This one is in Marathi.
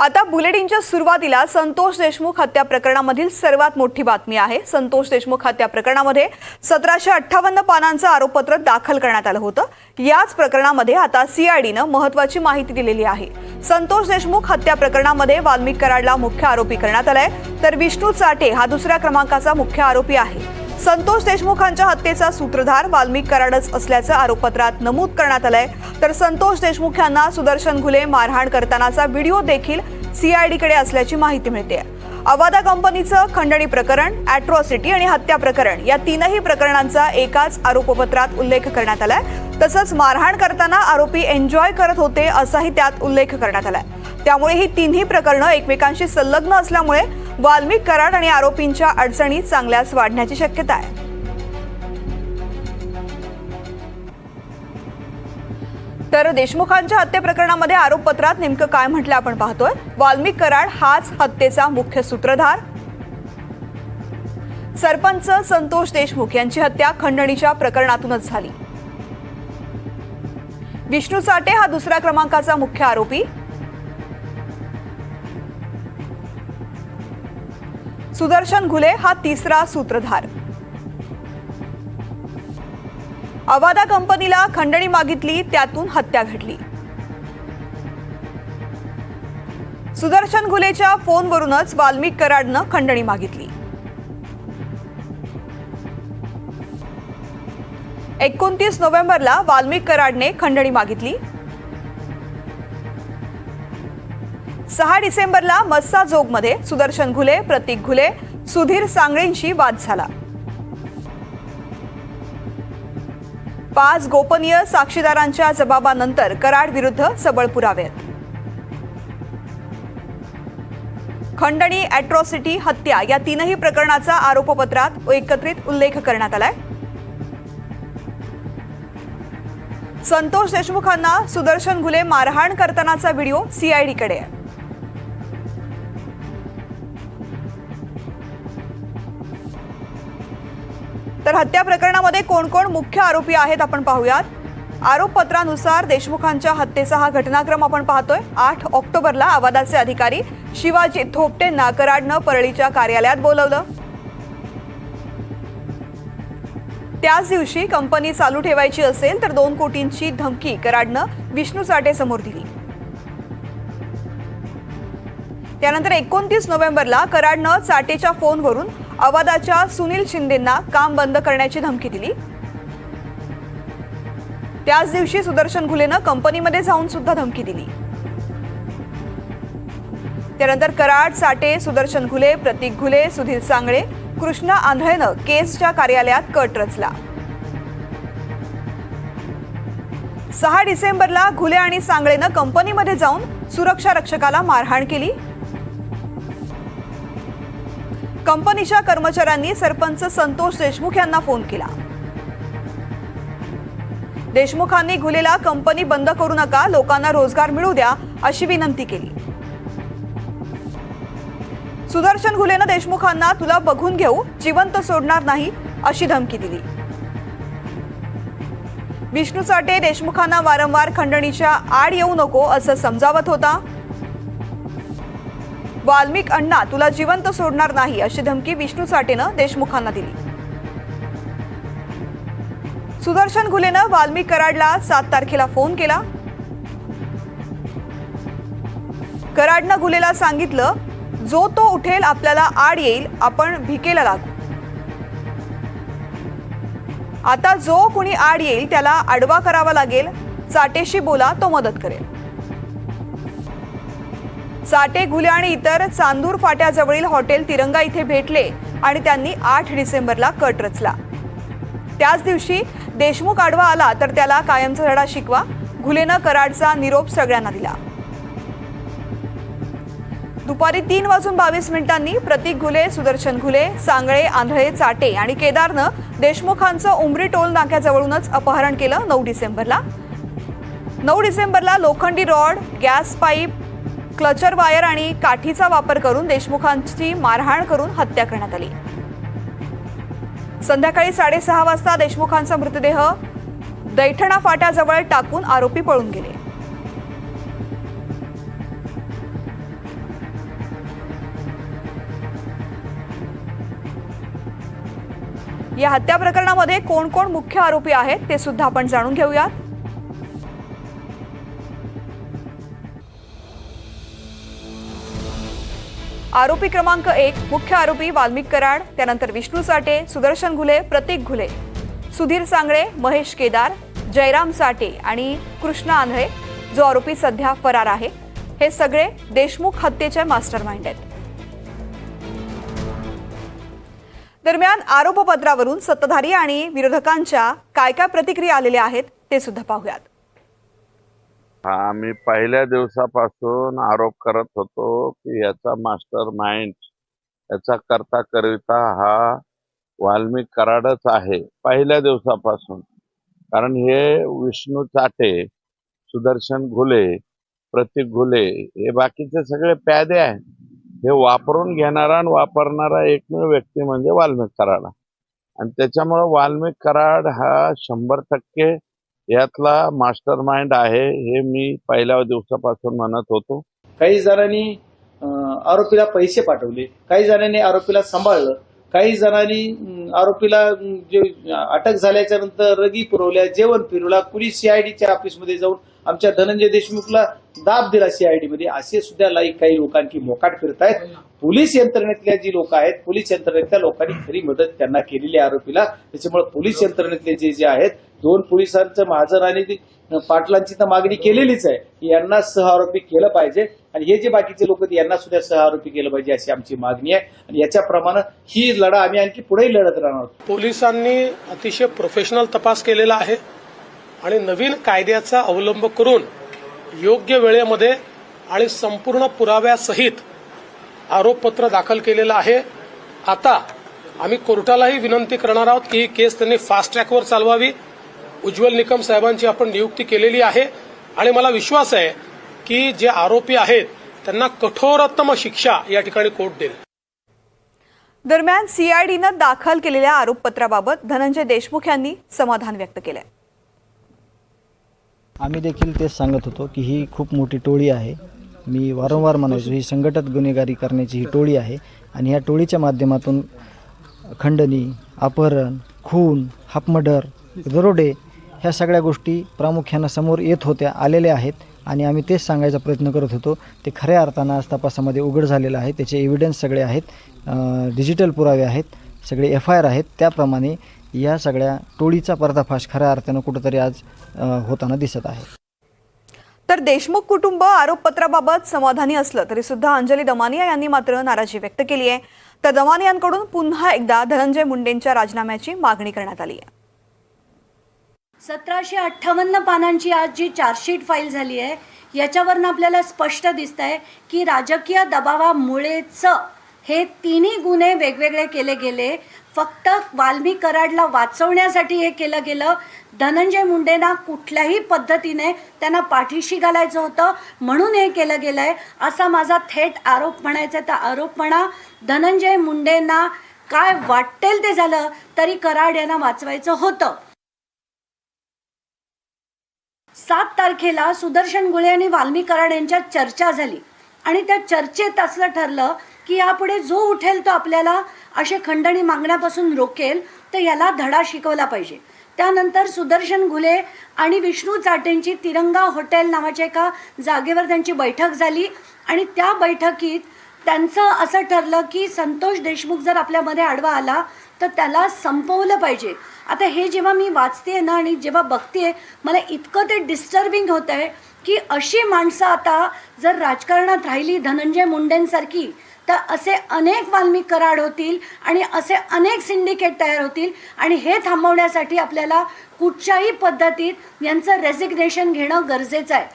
आता बुलेटिनच्या सुरुवातीला संतोष देशमुख हत्या प्रकरणामधील सर्वात मोठी बातमी आहे। संतोष देशमुख हत्या प्रकरणामध्ये 1758 पानांचं आरोपपत्र दाखल करण्यात आलं होतं। याच प्रकरणामध्ये आता सीआयडीनं महत्त्वाची माहिती दिलेली आहे। संतोष देशमुख हत्या प्रकरणामध्ये वाल्मिक कराडला मुख्य आरोपी करण्यात आलाय, तर विष्णू चाटे हा दुसऱ्या क्रमांकाचा मुख्य आरोपी आहे। संतोष देशमुखांच्या हत्येचा सूत्रधार वाल्मिक कराडच असल्याचं आरोपपत्रात नमूद करण्यात आलंय, तर संतोष देशमुख यांना सुदर्शन घुले मारहाण करतानाचा व्हिडिओ देखील सीआयडीकडे असल्याची माहिती मिळते। अवादा कंपनीचं खंडणी प्रकरण, अॅट्रॉसिटी आणि हत्या प्रकरण या तीनही प्रकरणांचा एकाच आरोपपत्रात उल्लेख करण्यात आलाय। तसंच मारहाण करताना आरोपी एन्जॉय करत होते असाही त्यात उल्लेख करण्यात आलाय। त्यामुळे ही तिन्ही प्रकरणं एकमेकांशी संलग्न असल्यामुळे वाल्मिक कराड आणि आरोपींच्या अडचणी चांगल्याच वाढण्याची शक्यता आहे। तर देशमुखांच्या हत्या प्रकरणामध्ये आरोपपत्रात नेमकं काय म्हटलं आपण पाहतोय। वाल्मिक कराड हाच हत्येचा मुख्य सूत्रधार। सरपंच संतोष देशमुख यांची हत्या खंडणीच्या प्रकरणातूनच झाली। विष्णू चाटे हा दुसऱ्या क्रमांकाचा मुख्य आरोपी। सुदर्शन घुले हा तिसरा सूत्रधार। अवादा कंपनीला खंडणी मागितली, त्यातून हत्या घडली। सुदर्शन घुलेच्या फोनवरूनच वाल्मिक कराडनं खंडणी मागितली। 29 नोव्हेंबरला वाल्मिक कराडने खंडणी मागितली। 6 डिसेंबरला मस्साजोगमध्ये सुदर्शन घुले, प्रतीक घुले, सुधीर सांगळेंशी वाद झाला। 5 गोपनीय साक्षीदारांच्या जबाबानंतर कराड विरुद्ध सबळ पुरावे। खंडणी, अॅट्रॉसिटी, हत्या या तीनही प्रकरणाचा आरोपपत्रात एकत्रित उल्लेख करण्यात आलाय। संतोष देशमुखांना सुदर्शन घुले मारहाण करतानाचा व्हिडिओ सीआयडीकडे आहे। तर हत्या प्रकरणामध्ये कोण कोण मुख्य आरोपी आहेत आपण पाहूयात। आरोपपत्रानुसार देशमुखांच्या हत्येचा हा घटनाक्रम आपण पाहतोय। 8 ऑक्टोबरला अवादाचे अधिकारी शिवाजी थोपटेंना कराडनं परळीच्या कार्यालयात बोलवलं। त्याच दिवशी कंपनी चालू ठेवायची असेल तर 2 कोटींची धमकी कराडनं विष्णू चाटे समोर दिली। त्यानंतर 29 नोव्हेंबरला कराडनं चाटेच्या फोनवरून अवादाच्या सुनील शिंदेंना काम बंद करण्याची धमकी दिली। त्याच दिवशी सुदर्शन घुलेनं कंपनीमध्ये जाऊन सुद्धा धमकी दिली। त्यानंतर कराड, चाटे, सुदर्शन घुले, प्रतीक घुले, सुधीर सांगळे, कृष्णा आंधळेनं केसच्या कार्यालयात कट रचला। 6 डिसेंबरला घुले आणि सांगळेनं कंपनीमध्ये जाऊन सुरक्षा रक्षकाला मारहाण केली। कंपनीच्या कर्मचाऱ्यांनी सरपंच संतोष देशमुख यांना फोन केला। देशमुखांनी घुलेला कंपनी बंद करू नका, लोकांना रोजगार मिळू द्या अशी विनंती केली। सुदर्शन घुलेनं देशमुखांना तुला बघून घेऊ, जिवंत सोडणार नाही अशी धमकी दिली। विष्णू चाटे देशमुखांना वारंवार खंडणीच्या आड येऊ नको असं समजावत होता। वाल्मिक अण्णा तुला जिवंत सोडणार नाही अशी धमकी विष्णू चाटेनं देशमुखांना दिली। सुदर्शन घुलेनं वाल्मिक कराडला 7 तारखेला फोन केला। कराडनं घुलेला सांगितलं, जो तो उठेल आपल्याला आड येईल, आपण भिकेला लागू। आता जो कुणी आड येईल त्याला आडवा करावा लागेल, चाटेशी बोला, तो मदत करेल। चाटे, घुले आणि इतर चांदूर फाट्याजवळील हॉटेल तिरंगा इथे भेटले आणि त्यांनी 8 डिसेंबरला कट रचला। त्याच दिवशी देशमुख आडवा आला तर त्याला कायमचा धडा शिकवा, घुलेनं कराडचा निरोप सगळ्यांना दिला। दुपारी 3:22 प्रतीक घुले, सुदर्शन घुले, सांगळे, आंधळे, चाटे आणि केदारनं देशमुखांचं उमरी टोल नाक्याजवळूनच अपहरण केलं। 9 डिसेंबरला लोखंडी रॉड, गॅस पाईप, क्लचर वायर आणि काठीचा वापर करून देशमुखांची मारहाण करून हत्या करण्यात आली। संध्याकाळी 6:30 वाजता देशमुखांचा मृतदेह दैठणा फाट्याजवळ टाकून आरोपी पळून गेले। या हत्या प्रकरणामध्ये कोण कोण मुख्य आरोपी आहेत ते सुद्धा आपण जाणून घेऊयात। आरोपी क्रमांक 1 मुख्य आरोपी वाल्मिक कराड, त्यानंतर विष्णू साठे, सुदर्शन घुले, प्रतीक घुले, सुधीर सांगळे, महेश केदार, जयराम साठे आणि कृष्णा आंधळे जो आरोपी सध्या फरार आहे। हे सगळे देशमुख हत्येचे मास्टरमाइंड आहेत। दरम्यान आरोपपत्रावरून सत्ताधारी आणि विरोधकांच्या काय काय प्रतिक्रिया आलेल्या आहेत ते सुद्धा पाहूयात। आम्ही पहिल्या दिवसापासून आरोप करत होतो की याचा मास्टर माइंड, याचा करता करविता हा वाल्मिक कराडच आहे पहिल्या दिवसापासून। कारण हे विष्णू चाटे, सुदर्शन घुले, प्रतीक घुले हे बाकीचे सगळे प्यादे आहेत। हे वापरून घेणारा आणि वापरणारा एकमेव व्यक्ती म्हणजे वाल्मिक कराड, आणि त्याच्यामुळे वाल्मिक कराड हा 100% यातला मास्टर माइंड आहे हे मी पहिल्या दिवसापासून म्हणत होतो। काही जणांनी आरोपीला पैसे पाठवले, काही जणांनी आरोपीला सांभाळलं, काही जणांनी आरोपीला जे अटक झाल्याच्या नंतर रगी पुरवल्या, जेवण फिरवला, पोलीस सीआयडीच्या ऑफिसमध्ये जाऊन आमच्या धनंजय देशमुखला दाब दिला सीआयडी मध्ये, असे सुद्धा काही लोकांची मोकाट फिरतायत। पोलीस यंत्रणेतल्या जी लोक आहेत, पोलीस यंत्रणेतल्या लोकांनी खरी मदत त्यांना केलेली आहे आरोपीला। त्याच्यामुळे पोलीस यंत्रणेतले जे आहेत 2 पोलिसांचं महाजन आणि पाटलांची तर मागणी केलेलीच आहे की यांना सहआरोपी केलं पाहिजे, आणि हे जे बाकीचे लोक यांना सुद्धा सहआरोपी केलं पाहिजे अशी आमची मागणी आहे। आणि याच्याप्रमाणे ही लढा आम्ही आणखी पुढेही लढत राहणार। पोलिसांनी अतिशय प्रोफेशनल तपास केलेला आहे आणि नवीन कायद्याचा अवलंब करून योग्य वेळेमध्ये आणि संपूर्ण पुराव्यासहित आरोपपत्र दाखल केलेलं आहे। आता आम्ही कोर्टालाही विनंती करणार आहोत की ही केस त्यांनी फास्ट ट्रॅकवर चालवावी। उज्ज्वल निकम साहेबांची आपण नियुक्ती केलेली आहे आणि मला विश्वास आहे की जे आरोपी आहेत त्यांना कठोरतम शिक्षा या ठिकाणी कोर्ट देईल। दरम्यान सीआयडीनं दाखल केलेल्या आरोपपत्राबाबत धनंजय देशमुख यांनी समाधान व्यक्त केलंय। आम्ही देखील तेच सांगत होतो की ही खूप मोठी टोळी आहे। मी वारंवार म्हणायचो ही संघटित गुन्हेगारी करण्याची ही टोळी आहे आणि ह्या टोळीच्या माध्यमातून खंडणी, अपहरण, खून, हाफमर्डर, दरोडे ह्या सगळ्या गोष्टी प्रामुख्यानं समोर येत होत्या, आलेल्या आहेत आणि आम्ही तेच सांगायचा प्रयत्न करत होतो। ते खऱ्या अर्थानं आज तपासामध्ये उघड झालेलं आहे। त्याचे एव्हिडन्स सगळे आहेत, डिजिटल पुरावे आहेत, सगळे FIR आहेत। त्याप्रमाणे या सगळ्या टोळीचा पर्दाफाश खऱ्या अर्थानं कुठंतरी आज होताना दिसत आहे। तर देशमुख कुटुंब आरोपपत्राबाबत समाधानी असलं तरी सुद्धा अंजली दमानिया यांनी मात्र नाराजी व्यक्त केली आहे। तर दमानियांकडून पुन्हा एकदा धनंजय मुंडेंच्या राजीनाम्याची मागणी करण्यात आली आहे। 1758 पानांची आज जी चार्जशीट फाईल झाली आहे याच्यावरून आपल्याला स्पष्ट दिसतंय की राजकीय दबावामुळेच हे तिन्ही गुन्हे वेगवेगळे केले गेले। फक्त वाल्मिक कराडला वाचवण्यासाठी हे केलं गेलं। धनंजय मुंडेंना कुठल्याही पद्धतीने त्यांना पाठीशी घालायचं होतं म्हणून हे केलं गेलंय असा माझा थेट आरोप म्हणायचा। तर आरोप म्हणा, धनंजय मुंडेंना काय वाटेल ते झालं तरी कराड यांना वाचवायचं होतं। 7 तारखेला सुदर्शन घुले आणि वाल्मिक कराड यांच्यात चर्चा झाली आणि त्या चर्चेत असं ठरलं की यापुढे जो उठेल तो आपल्याला असे खंडणी मागण्यापासून रोकेल, तर याला धडा शिकवला पाहिजे। त्यानंतर सुदर्शन घुले आणि विष्णू चाटेंची तिरंगा हॉटेल नावाच्या एका जागेवर त्यांची बैठक झाली आणि त्या बैठकीत त्यांचं असं ठरलं की संतोष देशमुख जर आपल्यामध्ये आडवा आला तर त्याला संपवलं पाहिजे। आता हे जेव्हा मी वाचते ना आणि जेव्हा बघते मला इतकं ते डिस्टर्बिंग होतं आहे की अशी माणसं आता जर राजकारणात राहिली धनंजय मुंडेंसारखी तर असे अनेक वाल्मिक कराड होतील आणि असे अनेक सिंडिकेट तयार होतील आणि हे थांबवण्यासाठी आपल्याला कुठच्याही पद्धतीत यांचं रेसिग्नेशन घेणं गरजेचं आहे।